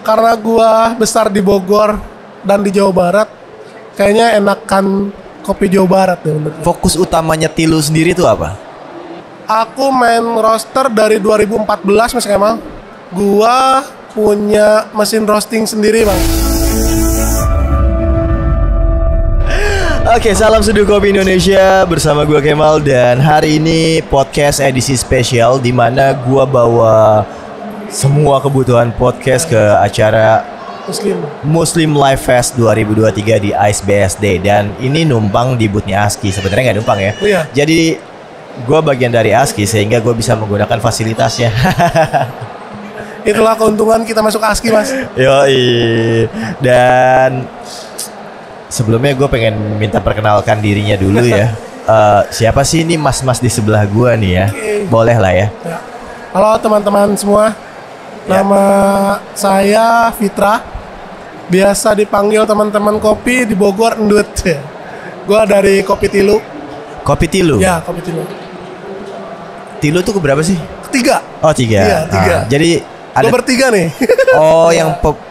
karena gua besar di Bogor dan di Jawa Barat, kayaknya enakan kopi Jawa Barat deh menurut gua. Fokus utamanya Tilu sendiri itu apa? Aku main roaster dari 2014 Mas Kemal. Gua punya mesin roasting sendiri, Bang. Oke, salam seduh kopi Indonesia bersama gua Kemal, dan hari ini podcast edisi spesial di mana gua bawa semua kebutuhan podcast ke acara Muslim Live Fest 2023 di ICE BSD, dan ini numpang di boothnya ASKI. Sebenarnya nggak numpang ya. Iya. Jadi gua bagian dari ASKI sehingga gua bisa menggunakan fasilitasnya. Itulah keuntungan kita masuk ASKI, Mas. Yoi. Dan sebelumnya gue pengen minta perkenalkan dirinya dulu ya. Siapa sih ini mas-mas di sebelah gue nih ya? Boleh lah ya. Halo teman-teman semua. Nama saya Fitra. Biasa dipanggil teman-teman kopi di Bogor Endut. Gue dari Kopi Tilu. Kopi Tilu? Ya, Kopi Tilu. Tilu tuh keberapa sih? Ketiga. Oh, 3. Iya, 3. Jadi ada... Gue bertiga nih. Oh,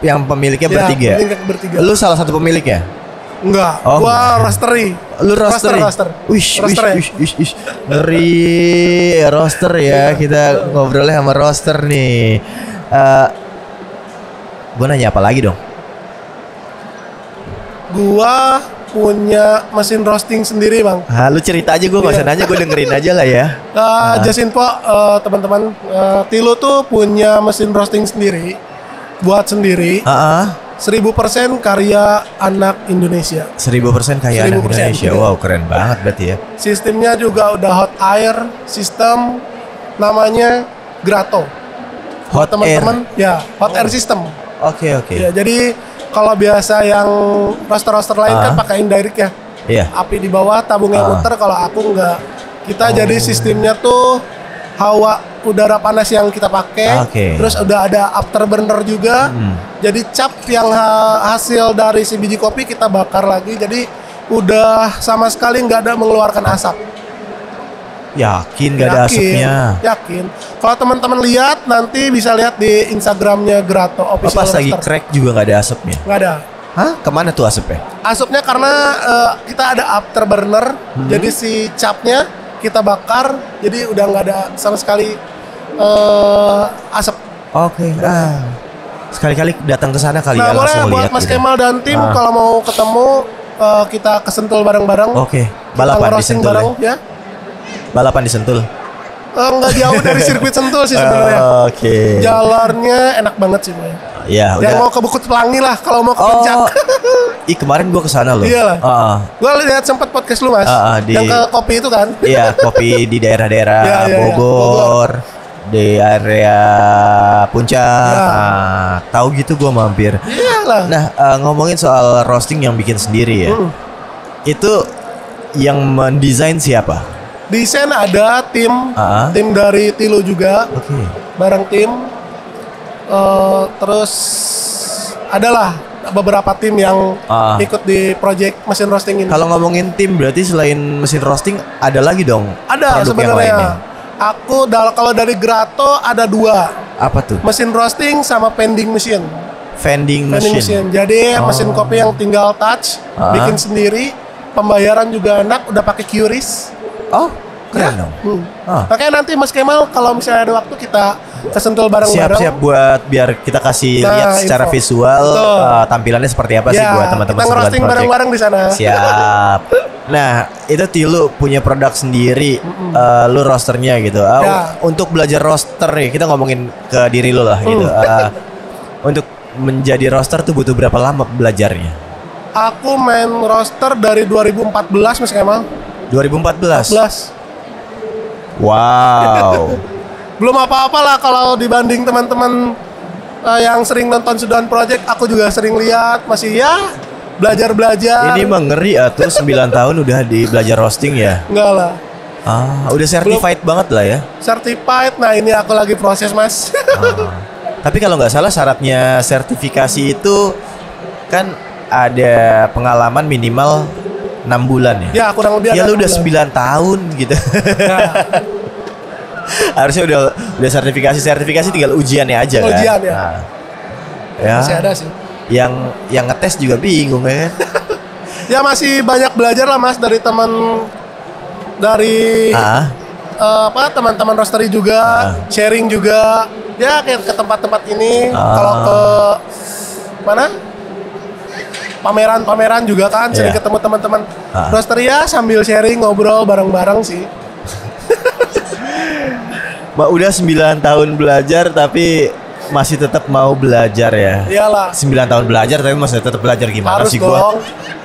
yang pemiliknya bertiga? Ya, bertiga. Lu salah satu pemiliknya? Enggak, oh, gua roastery. Lu roastery? Roaster. Wish. Ya? Ngeri, roaster ya. Kita ngobrolnya sama roaster nih. Gua nanya apa lagi dong? Gua punya mesin roasting sendiri, Bang. Lu cerita aja, gue gak usah nanya, gue dengerin aja lah ya. Just info teman-teman, Tilu tuh punya mesin roasting sendiri, buat sendiri. 1000% karya anak Indonesia. 1000% karya anak Indonesia. Wow, keren banget berarti ya. Sistemnya juga udah hot air sistem, namanya Grato. Hot teman-teman, ya hot air system. Oke. Ya, jadi kalau biasa yang roaster lain kan pakai indirect ya. Iya. Api di bawah, tabungnya muter. Kalau aku enggak. Kita jadi sistemnya tuh hawa udara panas yang kita pakai. Terus udah ada afterburner juga. Jadi cap yang hasil dari si biji kopi kita bakar lagi. Jadi udah sama sekali nggak ada mengeluarkan asap. Yakin nggak ada asapnya? Yakin. Kalau teman-teman lihat nanti bisa lihat di Instagramnya Grato Official. Pas lagi crack juga nggak ada asapnya? Nggak ada. Hah? Kemana tuh asapnya? Asapnya karena kita ada afterburner. Jadi si capnya kita bakar. Jadi udah nggak ada sama sekali asap. Oke. Sekali-kali datang ke sana kali ya, langsung boleh buat Mas Kemal dan tim kalau mau ketemu kita kesentul bareng-bareng. Oke. Balapan di Sentul bareng, ya. Balapan di Sentul? Nggak jauh dari sirkuit Sentul sih sebenarnya. Oke. Jalannya enak banget sih, Boy. Ya, yang mau ke Bukit Pelangi lah kalau mau ke Puncak. Kemarin gua kesana loh. Iya lah. Gua lihat sempat podcast lu, Mas. Yang ke kopi itu kan? Iya, kopi di daerah-daerah Bogor, di area Puncak. Tahu gitu gua mampir. Iyalah. Nah, ngomongin soal roasting yang bikin sendiri ya. Itu yang mendesain siapa? Desain ada tim dari Tilu juga. Bareng tim. Terus adalah beberapa tim yang ikut di project mesin roasting ini. Kalau ngomongin tim berarti selain mesin roasting ada lagi dong? Ada sebenarnya. Aku kalau dari Grato ada 2. Apa tuh? Mesin roasting sama vending machine. Vending machine. Jadi mesin kopi yang tinggal touch, bikin sendiri. Pembayaran juga enak, udah pakai QRIS. Oh, keren dong. Makanya nanti Mas Kemal kalau misalnya ada waktu kita kesentul bareng-bareng. Siap buat biar kita kasih lihat secara visual tampilannya seperti apa sih buat teman-teman kita ngerosting bareng-bareng di sana. Siap. Nah, itu Tilu punya produk sendiri, lu roasternya gitu. Untuk belajar roaster nih, kita ngomongin ke diri lu lah gitu. Untuk menjadi roaster tuh butuh berapa lama belajarnya? Aku main roaster dari 2014 Mas Kemal. 2014? 14. Wow. Belum apa-apa lah kalau dibanding teman-teman yang sering nonton Sudan Project. Aku juga sering lihat, masih ya belajar-belajar. Ini mah ngeri tuh 9 tahun udah di belajar roasting ya? Enggak lah. Udah certified banget lah ya? Certified, nah ini aku lagi proses, Mas. Tapi kalau nggak salah syaratnya sertifikasi itu kan ada pengalaman minimal 6 bulan ya? Ya kurang lebih. Ya lu udah 9 tahun gitu. Harusnya udah sertifikasi tinggal ujiannya aja kan. Ujian ya. Ya. Masih ada sih. Yang ngetes juga bingung ya kan. Ya masih banyak belajar lah Mas dari teman-teman roastery juga, sharing juga. Ya kayak ke tempat-tempat ini, kalau ke mana? Pameran juga kan, sering ketemu teman-teman roastery ya, sambil sharing, ngobrol bareng-bareng sih. Mbak udah 9 tahun belajar tapi masih tetap mau belajar ya. Iyalah. 9 tahun belajar tapi masih tetap belajar gimana harus sih dong. gua?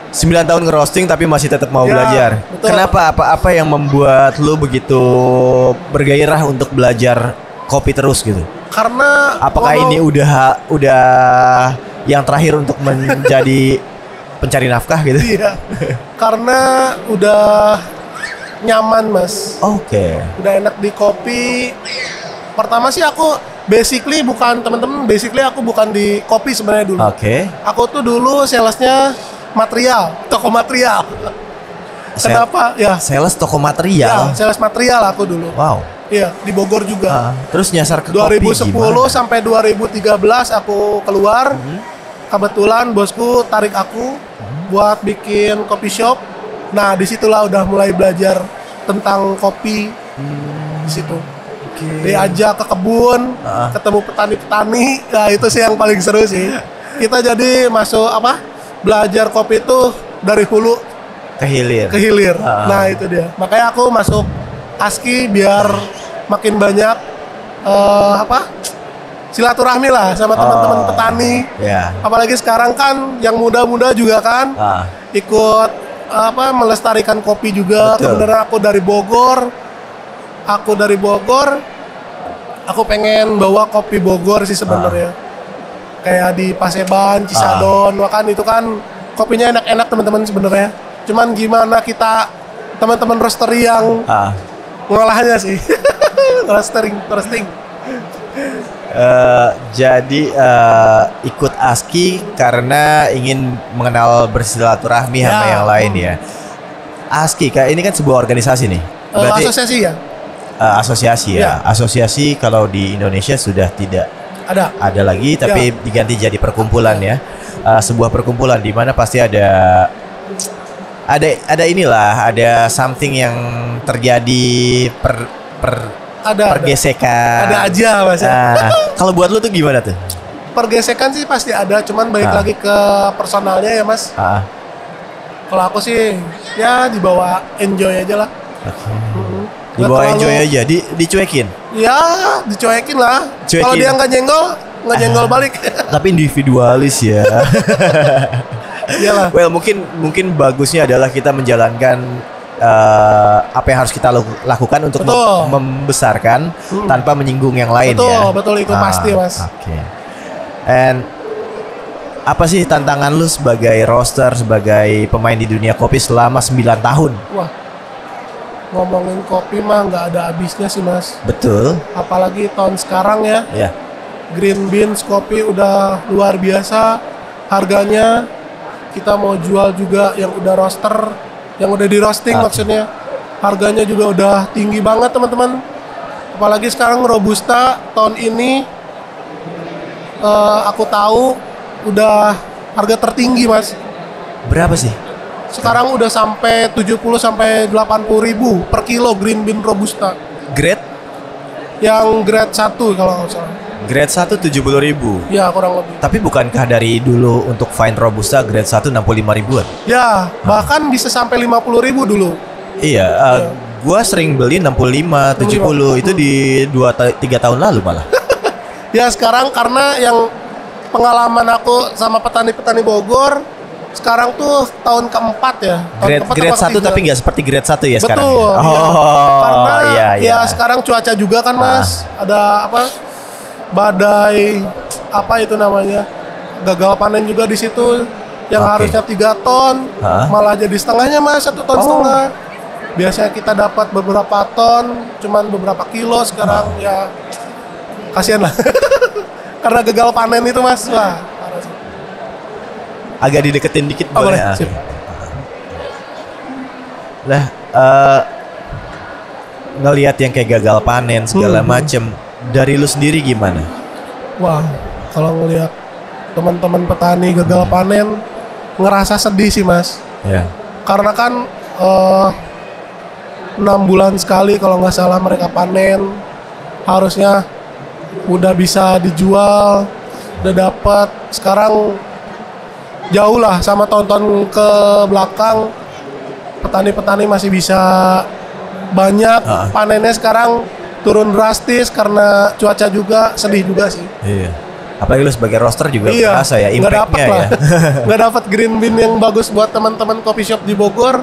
9 tahun ngerosting tapi masih tetap mau belajar. Betul. Kenapa? Apa yang membuat lu begitu bergairah untuk belajar kopi terus gitu? Karena apakah ini udah yang terakhir untuk menjadi pencari nafkah gitu? Iya. Karena udah nyaman Mas. Oke. Udah enak di kopi. Pertama sih aku basically aku bukan di kopi sebenarnya dulu. Oke. Aku tuh dulu salesnya material, toko material. Kenapa? Ya. Sales toko material. Ya, sales material aku dulu. Wow. Iya, di Bogor juga. Terus nyasar ke 2010 kopi sampai 2013 aku keluar. Kebetulan bosku tarik aku buat bikin kopi shop. Nah, disitulah udah mulai belajar tentang kopi. Di situ. Diajak ke kebun, ketemu petani-petani. Nah, itu sih yang paling seru sih. Kita jadi masuk belajar kopi itu dari hulu ke hilir. Nah, itu dia. Makanya aku masuk ASKI biar makin banyak silaturahmi lah sama teman-teman petani. Apalagi sekarang kan yang muda-muda juga kan ikut melestarikan kopi juga. Kebenaran aku dari Bogor. Aku pengen bawa kopi Bogor sih sebenarnya. Kayak di Paseban, Cisadon, kan itu kan kopinya enak-enak teman-teman sebenarnya. Cuman gimana kita teman-teman roastery yang ngolahnya sih. roasting. Jadi ikut ASKI karena ingin mengenal bersilaturahmi sama yang lain ya. ASKI ini kan sebuah organisasi nih. Berarti asosiasi ya? Asosiasi ya. Asosiasi kalau di Indonesia sudah tidak ada lagi, tapi diganti jadi perkumpulan ya. Sebuah perkumpulan di mana pasti ada something yang terjadi pergesekan. Ada aja Mas. Kalau buat lu tuh gimana tuh? Pergesekan sih pasti ada, cuman balik lagi ke personalnya ya Mas. Kalau aku sih ya dibawa enjoy aja lah. Dibawa enjoy aja, dicuekin? Ya, dicuekin lah. Kalau dia nggak nyenggol balik. Tapi individualis ya. Iyalah. Well, mungkin bagusnya adalah kita menjalankan apa yang harus kita lakukan untuk membesarkan tanpa menyinggung yang lain. Betul itu pasti Mas. Oke. And apa sih tantangan lu sebagai roaster, sebagai pemain di dunia kopi selama 9 tahun? Wah, ngomongin kopi mah nggak ada habisnya sih Mas. Betul. Apalagi tahun sekarang ya. Green beans kopi udah luar biasa harganya. Kita mau jual juga yang udah roaster, yang udah di roasting maksudnya. Harganya juga udah tinggi banget teman-teman. Apalagi sekarang Robusta tahun ini aku tahu udah harga tertinggi Mas. Berapa sih? Sekarang udah sampai 70 sampai 80 ribu per kilo green bean Robusta. Grade? Yang grade 1 kalau nggak salah. Grade 1 70 ribu? Ya kurang lebih. Tapi bukankah dari dulu untuk fine Robusta grade 1 65 ribuan? Ya bahkan bisa sampai 50 ribu dulu. Iya, gua sering beli 65, 70 itu di 2-3 tahun lalu malah. Ya sekarang karena yang pengalaman aku sama petani-petani Bogor, sekarang tuh tahun keempat ya. Grade 1 tapi nggak seperti grade 1 ya sekarang. Betul. Karena iya. sekarang cuaca juga kan Mas. Ada badai itu namanya. Gagal panen juga di situ. Yang harusnya 3 ton malah jadi setengahnya Mas, 1 ton setengah. Biasanya kita dapat beberapa ton, cuman beberapa kilo sekarang ya kasihan lah. Karena gagal panen itu Mas. Wah, agak dideketin dikit boleh. Lah, ngelihat yang kayak gagal panen segala macem, dari lu sendiri gimana? Wah, kalau ngelihat teman-teman petani gagal panen ngerasa sedih sih mas. Karena kan 6 bulan sekali kalau nggak salah mereka panen, harusnya udah bisa dijual, udah dapat. Sekarang jauh lah sama tahun-tahun ke belakang, petani-petani masih bisa banyak, panennya sekarang turun drastis karena cuaca juga, sedih juga sih. Iya. Apalagi lu sebagai roaster juga merasa ya impact-nya ya. Nggak dapat green bean yang bagus buat teman-teman coffee shop di Bogor.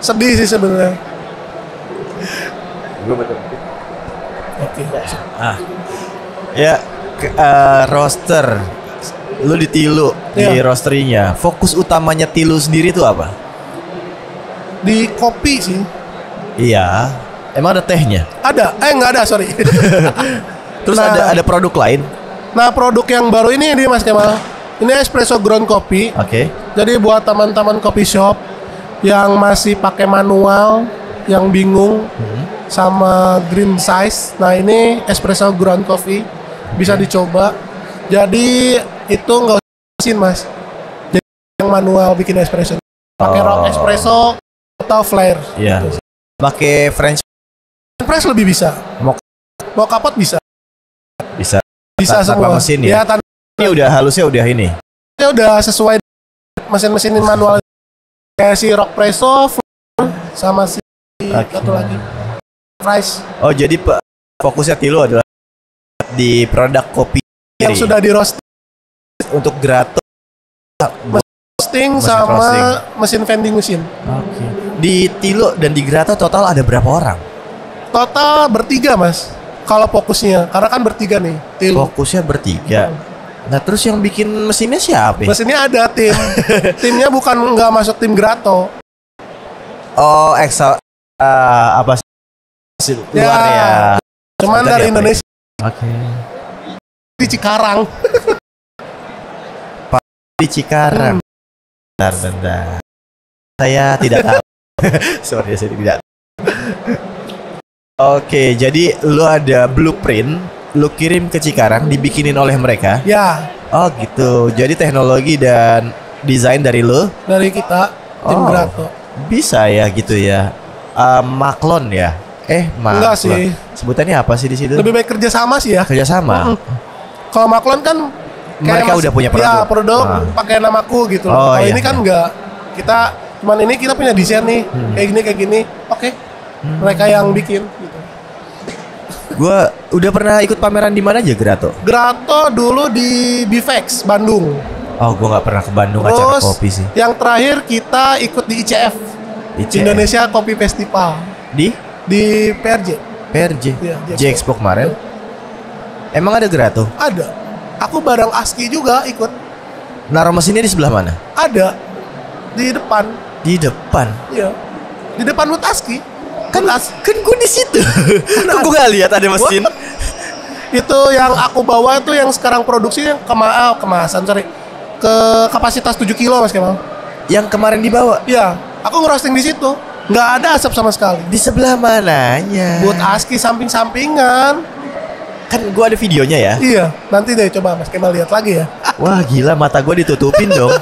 Sedih sih sebenarnya. Oke. Ya, roaster. Lu di Tilu, di roasterinya. Fokus utamanya Tilu sendiri itu apa? Di kopi sih. Iya. Emang ada tehnya? Ada. Nggak ada, sorry. Terus ada produk lain? Nah, produk yang baru ini Mas Kemal. Ini espresso ground coffee. Oke. Jadi buat teman-teman coffee shop yang masih pakai manual, yang bingung sama green size. Nah, ini espresso ground coffee bisa dicoba. Jadi itu nggak usah mesin mas. Jadi yang manual bikin espresso. Pakai rock espresso atau flare. Iya. Gitu. Pakai French press lebih bisa. Mau kapot bisa. Bisa. Bisa semua. Mesin ya. Ini udah halusnya udah ini. Ya udah sesuai mesin-mesin manual kayak si rock presso sama si satu lagi price. Oh jadi fokusnya Tilu adalah di produk kopi yang sudah di roast untuk gerato, roasting sama mesin vending mesin. Oke. Di Tilu dan di Gerato total ada berapa orang? Total bertiga mas. Kalau fokusnya, karena kan bertiga nih. Tilu. Fokusnya bertiga. Nah terus yang bikin mesinnya siapa? Mesinnya ada tim. Timnya bukan nggak masuk tim Gerato. Oh Excel apa sih luar ya? Cuman dari Indonesia. Oke. Di Cikarang. Di Cikarang. Bentar. Saya tidak tahu. Sorry, saya tidak. Oke, jadi lu ada blueprint, lu kirim ke Cikarang, dibikinin oleh mereka. Ya. Oh gitu. Jadi teknologi dan desain dari lu? Dari kita, tim Gerato. Bisa ya gitu ya. Maklon ya? Maklon. Enggak sih. Sebutannya apa sih di situ? Lebih baik kerjasama sih ya. Kerjasama. Kalau Maklon kan mereka udah punya produk. Ya, produk pakai namaku gitu loh. Kalau ini kan enggak. Kita cuman ini kita punya desain nih. Kayak gini. Oke. Mereka yang bikin gitu. Gua udah pernah ikut pameran di mana aja Gerato? Gerato dulu di Bifex Bandung. Oh, gua nggak pernah ke Bandung acara kopi sih. Yang terakhir kita ikut di ICF. Indonesia Kopi Festival. Di PRJ. Ya, J-Expo kemarin. Emang ada Gerato? Ada. Aku bareng Aski juga ikut. Naruh mesinnya di sebelah mana? Ada. Di depan. Di depan? Iya. Di depan Hut Aski. Kan gue di situ. Kok gue gak lihat ada mesin? Itu yang aku bawa tuh yang sekarang produksi yang kemasan ke kapasitas 7 kilo mas Kemal. Yang kemarin dibawa? Iya. Aku ngerosting di situ. Nggak ada asap sama sekali. Di sebelah mananya? Buat Aski samping-sampingan. Kan gue ada videonya ya? Iya. Nanti deh coba mas Kemal lihat lagi ya. Wah gila, mata gue ditutupin dong.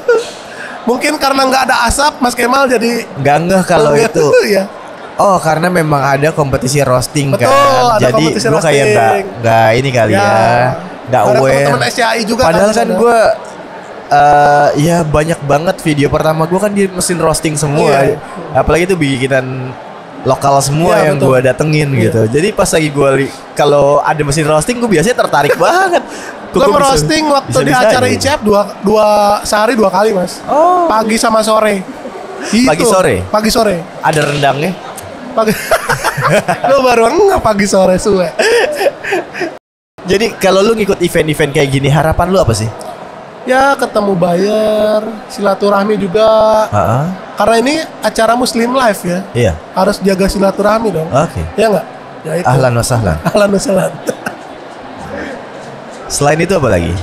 Mungkin karena nggak ada asap mas Kemal jadi nggak ngeh kalau itu. Iya. Oh karena memang ada kompetisi roasting. Betul, kan. ada jadi gue kayak nggak ini kali ya. Nggak aware. Teman-teman SCI juga. Padahal kan gue ya banyak banget video pertama gue kan di mesin roasting semua. Iya. Apalagi itu bikinan lokal semua yang gue datengin gitu. Jadi pas lagi gue kalau ada mesin roasting gue biasanya tertarik banget. Gue merosting waktu di acara ICF sehari 2 kali mas. Pagi sama sore. Gitu. Pagi sore. Ada rendangnya? Lu baru nggak pagi sore suwe. Jadi kalau lu ngikut event-event kayak gini, harapan lu apa sih? Ya ketemu buyer, silaturahmi juga. Karena ini acara Muslim Live ya. Iya. Harus jaga silaturahmi dong. Oke. Ya nggak? Ya itu. Ahlan wa sahlan. Ahlan wa sahlan. Selain itu apa lagi?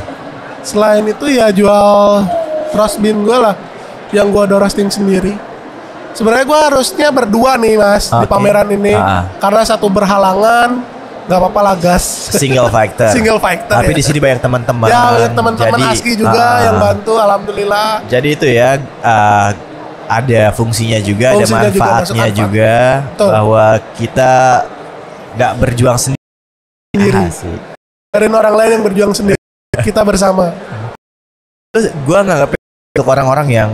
Selain itu ya jual roast bean gue lah, yang gue ada roasting sendiri. Sebenarnya gue harusnya berdua nih mas di pameran ini, karena satu berhalangan, Gak apa-apa lah gas. Single factor. Single factor. Tapi di sini banyak teman-teman. Ya banyak teman-teman ASKI juga yang bantu, alhamdulillah. Jadi itu ya ada fungsinya juga, ada manfaatnya juga bahwa kita nggak berjuang sendiri. Dari orang lain yang berjuang sendiri, kita bersama. Terus gue nganggap untuk orang-orang yang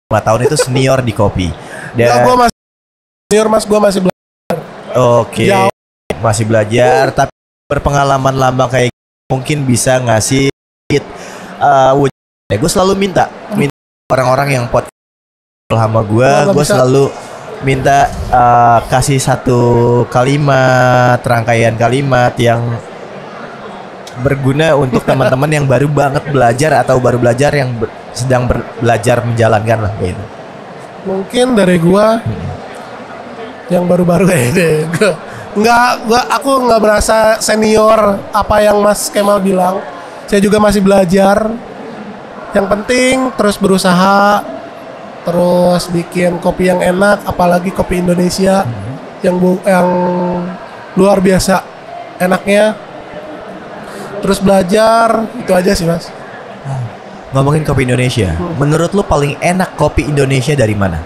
5 tahun itu senior di kopi. Dan gue masih senior mas, gue masih belajar. Oke. Masih belajar, tapi berpengalaman lama kayak mungkin bisa ngasih gue selalu minta orang-orang yang podcast sama gue selalu minta kasih satu kalimat, rangkaian kalimat yang berguna untuk teman-teman yang baru banget belajar atau baru belajar yang sedang belajar menjalankan lah gitu. Mungkin dari gue yang baru-baru kayaknya aku nggak merasa senior apa yang Mas Kemal bilang. Saya juga masih belajar. Yang penting terus berusaha, terus bikin kopi yang enak, apalagi kopi Indonesia yang luar biasa enaknya. Terus belajar, itu aja sih Mas. Ngomongin kopi Indonesia, menurut lu paling enak kopi Indonesia dari mana?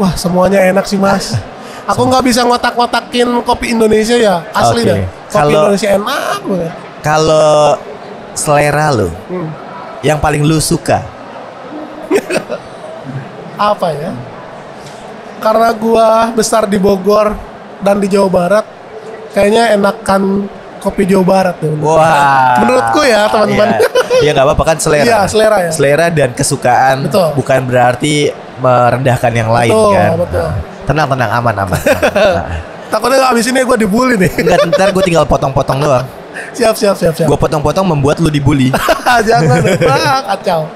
Wah, semuanya enak sih Mas. Aku nggak bisa ngotak-ngotakin kopi Indonesia ya, asli dah. Kopi Indonesia enak banget. Kalau selera lu, yang paling lu suka? Apa ya? Karena gua besar di Bogor dan di Jawa Barat, kayaknya enakan kopi Jawa Barat tuh. Wah. Menurutku ya teman-teman. Ya nggak apa-apa kan selera. Iya, selera ya. Selera dan kesukaan. Betul. Bukan berarti merendahkan yang lain kan. Betul. Tenang, aman. Takutnya abis ini gue dibully nih. Enggak, ntar gue tinggal potong-potong doang. Siap. Gue potong-potong membuat lu dibully. Jangan, kacau.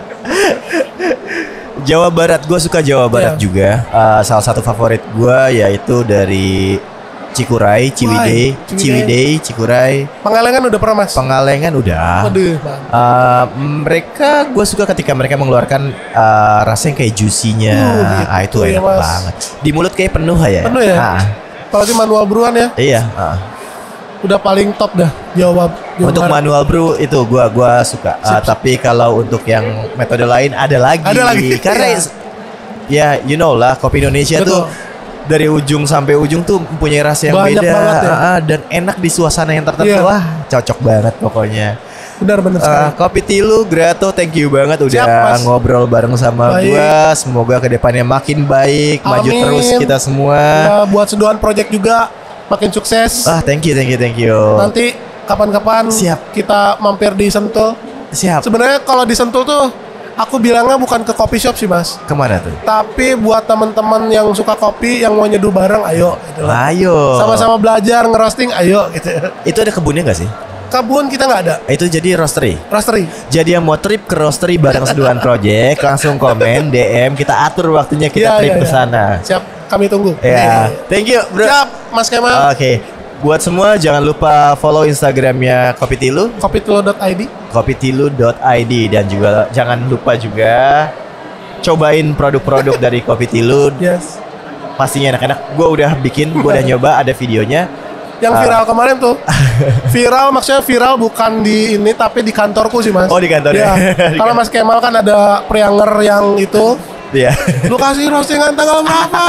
Jawa Barat, gue suka Jawa Barat juga. Salah satu favorit gue yaitu dari Cikuray, Ciwidey, Cikuray. Pangalengan udah pernah Mas? Pangalengan udah. Waduh, mereka, gue suka ketika mereka mengeluarkan rasa yang kayak juicy-nya. Itu enak banget. Di mulut kayak penuh ya. Penuh ya. Apalagi manual brewan ya. Iya. Udah paling top dah Jawa untuk Barat. Manual brew itu gua suka. Tapi kalau untuk yang metode lain ada lagi. Karena ya you know lah, kopi Indonesia tuh dari ujung sampai ujung tuh mempunyai rasa yang banyak beda ya. Dan enak di suasana yang tertentu. Wah, cocok banget pokoknya. Benar Kopi Tilu, Grato, thank you banget udah ngobrol bareng sama gua. Semoga kedepannya makin baik. Amin. Maju terus kita semua. Ya, buat Seduhan Project juga makin sukses. Thank you. Nanti kapan-kapan kita mampir di Sentul. Siap. Sebenarnya kalau di Sentul tuh aku bilangnya bukan ke coffee shop sih Mas. Kemana tuh? Tapi buat teman-teman yang suka kopi, yang mau nyeduh bareng, ayo gitu. Ayo. Sama-sama belajar ngerosting, ayo gitu. Itu ada kebunnya nggak sih? Kebun kita nggak ada. Itu jadi roastery. Jadi yang mau trip ke roastery bareng Seduhan Project, langsung komen DM, kita atur waktunya kita trip ke sana. Siap, kami tunggu. Ya. Thank you, bro. Siap, Mas Kemal. Oke. Buat semua jangan lupa follow Instagramnya Kopi Tilu, kopitilu.id, dan juga jangan lupa juga cobain produk-produk dari Kopi Tilu. Yes. Pastinya enak-enak. Gue udah bikin, gue udah nyoba, ada videonya. Yang viral kemarin tuh. Viral maksudnya viral bukan di ini tapi di kantorku sih Mas. Oh di kantor ya. Karena Mas Kemal kan ada Prianger yang itu. Iya. Lu kasih roastingan tanggal berapa?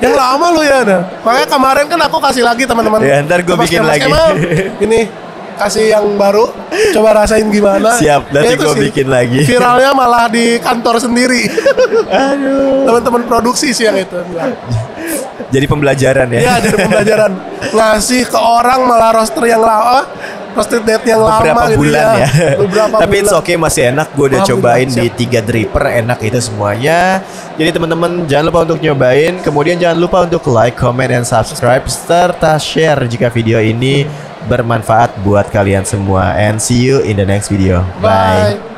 Yang lama lu ya. Makanya kemarin kan aku kasih lagi teman-teman. Ya ntar gue bikin lagi. Kemal, ini kasih yang baru. Coba rasain gimana. Siap, nanti gue bikin lagi. Viralnya malah di kantor sendiri. Aduh. Teman-teman produksi sih yang itu. Jadi pembelajaran ya. Iya, jadi pembelajaran. Ngasih ke orang malah roaster yang lama, roasted date yang beberapa lama bulan gitu ya. Tapi bulan. it's okay, masih enak. Gue udah cobain di 3 dripper, enak itu semuanya. Jadi teman-teman jangan lupa untuk nyobain. Kemudian jangan lupa untuk like, comment, and subscribe serta share jika video ini bermanfaat buat kalian semua. And see you in the next video. Bye.